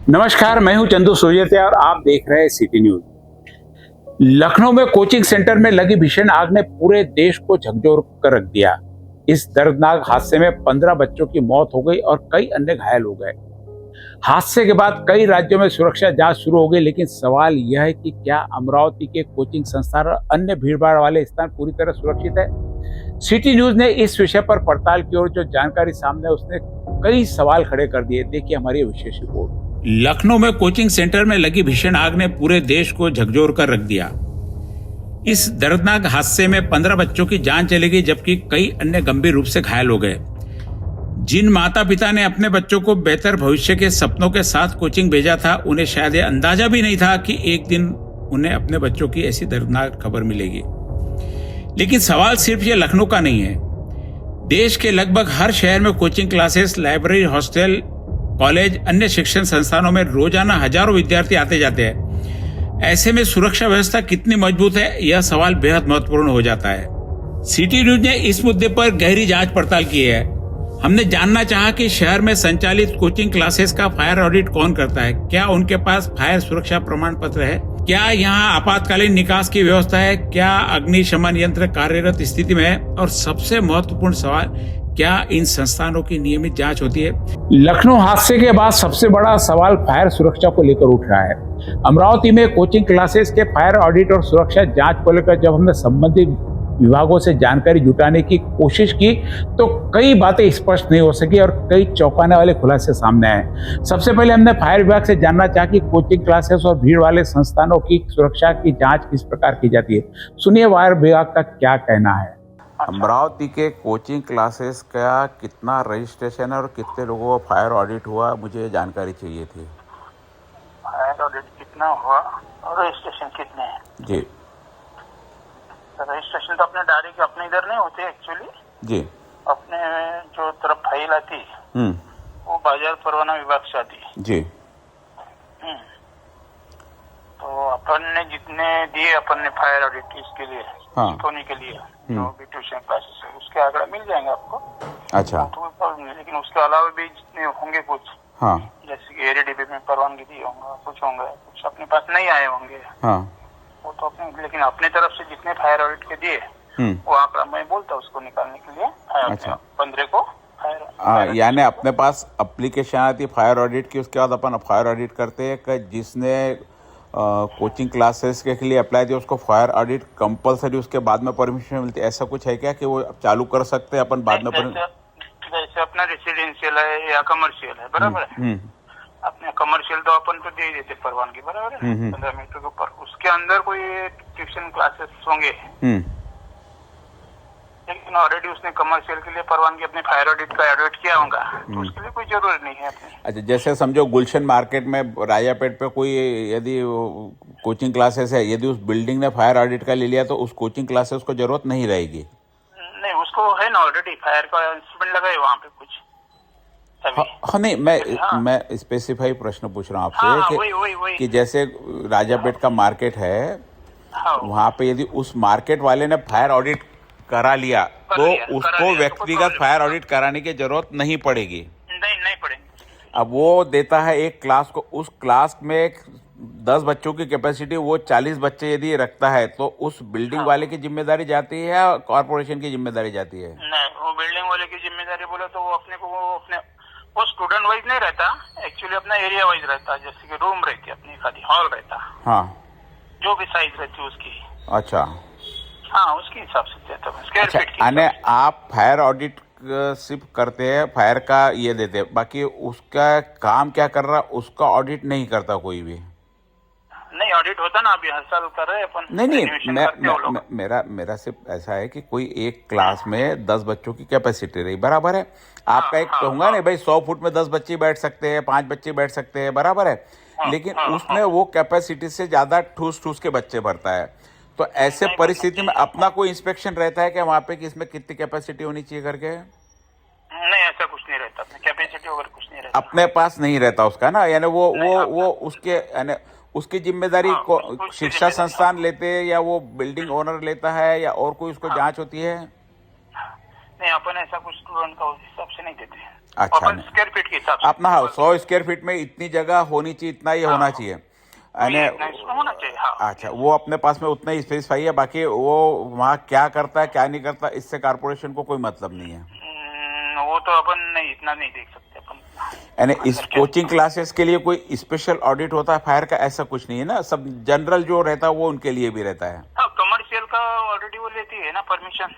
नमस्कार, मैं हूं चंदू सोजतिया और आप देख रहे हैं सिटी न्यूज। लखनऊ में कोचिंग सेंटर में लगी भीषण आग ने पूरे देश को झकझोर कर रख दिया। इस दर्दनाक हादसे में 15 बच्चों की मौत हो गई और कई अन्य घायल हो गए। हादसे के बाद कई राज्यों में सुरक्षा जांच शुरू हो गई, लेकिन सवाल यह है कि क्या अमरावती के कोचिंग संस्थान और अन्य भीड़भाड़ वाले स्थान पूरी तरह सुरक्षित है। सिटी न्यूज ने इस विषय पर पड़ताल की और जो जानकारी सामने उसने कई सवाल खड़े कर दिए। देखिए हमारी विशेष रिपोर्ट। लखनऊ में कोचिंग सेंटर में लगी भीषण आग ने पूरे देश को झकझोर कर रख दिया। इस दर्दनाक हादसे में 15 बच्चों की जान चली गई, जबकि कई अन्य गंभीर रूप से घायल हो गए। जिन माता पिता ने अपने बच्चों को बेहतर भविष्य के सपनों के साथ कोचिंग भेजा था, उन्हें शायद ये अंदाजा भी नहीं था कि एक दिन उन्हें अपने बच्चों की ऐसी दर्दनाक खबर मिलेगी। लेकिन सवाल सिर्फ ये लखनऊ का नहीं है। देश के लगभग हर शहर में coaching classes, library, hostel, college, अन्य शिक्षण संस्थानों में रोजाना हजारों विद्यार्थी आते जाते हैं। ऐसे में सुरक्षा व्यवस्था कितनी मजबूत है, यह सवाल बेहद महत्वपूर्ण हो जाता है। सिटी न्यूज ने इस मुद्दे पर गहरी जांच पड़ताल की है। हमने जानना चाहा कि शहर में संचालित कोचिंग क्लासेस का फायर ऑडिट कौन करता है, क्या उनके पास फायर सुरक्षा प्रमाण पत्र है, क्या यहाँ आपातकालीन निकास की व्यवस्था है, क्या अग्निशमन यंत्र कार्यरत स्थिति में है, और सबसे महत्वपूर्ण सवाल, क्या इन संस्थानों की नियमित जांच होती है। लखनऊ हादसे के बाद सबसे बड़ा सवाल फायर सुरक्षा को लेकर उठ रहा है। अमरावती में कोचिंग क्लासेस के फायर ऑडिट और सुरक्षा जांच को लेकर जब हमने संबंधित विभागों से जानकारी जुटाने की कोशिश की तो कई बातें स्पष्ट नहीं हो सकी और कई चौंकाने वाले खुलासे सामने आए। सबसे पहले हमने फायर विभाग से जानना चाहा कि कोचिंग क्लासेस और भीड़ वाले संस्थानों की सुरक्षा की जांच किस प्रकार की जाती है। सुनिए फायर विभाग का क्या कहना है। अमरावती के कोचिंग क्लासेस का कितना रजिस्ट्रेशन है और कितने लोगों का फायर ऑडिट हुआ, मुझे जानकारी चाहिए थी। फायर ऑडिट कितना हुआ और रजिस्ट्रेशन कितने हैं? जी रजिस्ट्रेशन तो अपने डायरेक्ट अपने इधर नहीं होते एक्चुअली जी। अपने जो तरफ फाइल आती वो बाजार परवाना विभाग से आती जी। तो अपन ने जितने दिए अपन ने फायर ऑडिट इसके लिए होने के लिए जो भी ट्यूशन क्लासेस है उसके आंकड़ा मिल जाएंगे आपको। अच्छा। तो लेकिन उसके अलावा भी जितने होंगे कुछ, जैसे कि एडीडीबी में परवानगी दी होंगे, कुछ होंगे, कुछ अपने पास नहीं आए होंगे। वो तो अपने, लेकिन अपने तरफ से जितने फायर ऑडिट के दिए वो आंकड़ा मैं बोलता उसको निकालने के लिए। अच्छा। 15 को फायर यानी अपने पास एप्लीकेशन आती है फायर ऑडिट की, उसके बाद अपन फायर ऑडिट करते हैं कि जिसने कोचिंग क्लासेस के लिए अप्लाई किया उसको फायर ऑडिट कंपलसरी उसके बाद में परमिशन मिलती है। ऐसा कुछ है क्या कि वो चालू कर सकते हैं अपन बाद में? जैसे अपना रेसिडेंशियल है या कमर्शियल है, बराबर है। अपने कमर्शियल तो अपन तो दे देते परवानगी, बराबर है, 15 मीटर के ऊपर। उसके अंदर कोई ट्यूशन क्लासेस होंगे, लेकिन ऑलरेडी उसने कमर्शियल के लिए परवानगी अपने फायर ऑडिट का ऑडिट किया होगा, तो उसके लिए कोई जरूरत नहीं है अपने। अच्छा, जैसे समझो गुलशन मार्केट में राजापेट पे कोई यदि कोचिंग क्लासेस है, यदि उस बिल्डिंग ने फायर ऑडिट का ले लिया तो उस कोचिंग क्लासेस को जरूरत नहीं रहेगी? नहीं, उसको है ना ऑलरेडी फायर का इंस्ट्रूमेंट लगा है वहाँ पे कुछ। हाँ नहीं, मैं स्पेसिफाई प्रश्न पूछ रहा हूँ आपसे कि जैसे राजापेट का मार्केट है, वहाँ पे यदि उस मार्केट वाले ने फायर ऑडिट करा लिया तो उसको व्यक्तिगत फायर ऑडिट कराने की जरूरत नहीं पड़ेगी? नहीं पड़ेगी। अब वो देता है एक क्लास को, उस क्लास में 10 बच्चों की कैपेसिटी, वो 40 बच्चे यदि रखता है तो उस बिल्डिंग वाले की जिम्मेदारी जाती है या कॉर्पोरेशन की जिम्मेदारी जाती है? नहीं, वो बिल्डिंग वाले की जिम्मेदारी बोले तो वो अपने को वो स्टूडेंट वाइज नहीं रहता, एक्चुअली अपना एरिया वाइज रहता है। जैसे कि रूम रहती है अपनी, खाली हॉल रहता, जो भी साइज रहती है उसकी। अच्छा। उसके हिसाब से देता है, स्क्वायर फीट की। यानी आप फायर ऑडिट सिर्फ करते हैं, फायर का ये देते हैं, बाकी उसका काम क्या कर रहा उसका ऑडिट नहीं करता कोई भी? नहीं, ऑडिट होता ना, अभी हर साल कर रहे हैं अपन। नहीं, मेरा सिर्फ ऐसा है कि कोई एक क्लास में 10 बच्चों की कैपेसिटी रही, बराबर है। आपका एक कहूंगा नहीं भाई 100 फुट में 10 बच्चे बैठ सकते हैं, 5 बच्चे बैठ सकते हैं, बराबर है। लेकिन उसमें वो कैपेसिटी से ज्यादा ठूस के बच्चे भरता है, तो ऐसे परिस्थिति में अपना कोई इंस्पेक्शन रहता है क्या वहाँ पे कि इसमें कितनी कैपेसिटी होनी चाहिए करके? नहीं, ऐसा कुछ नहीं रहता, कैपेसिटी वगैरह कुछ नहीं रहता अपने पास नहीं रहता उसका ना। यानी वो उसके यानी उसकी जिम्मेदारी को शिक्षा संस्थान लेते हैं या वो बिल्डिंग ओनर लेता है या और कोई उसको जांच होती है? नहीं, अपन ऐसा कुछ स्टूडेंट का उस हिसाब से नहीं देते। अच्छा, अपन स्क्वायर फीट के हिसाब से अपना 100 स्क्वायर फीट में इतनी जगह होनी चाहिए, इतना ये होना चाहिए, होना चाहिए। हाँ, अच्छा, वो अपने पास में उतना ही स्पेसिफाई है, बाकी वो वहाँ क्या करता है क्या नहीं करता इससे कारपोरेशन को कोई मतलब नहीं है। वो तो अपन नहीं, इतना नहीं देख सकते अपन। यानी इस कोचिंग क्लासेस के लिए कोई स्पेशल ऑडिट होता है फायर का, ऐसा कुछ नहीं है ना, सब जनरल जो रहता है वो उनके लिए भी रहता है। हाँ, कमर्शियल का ऑलरेडी वो लेती है ना परमिशन।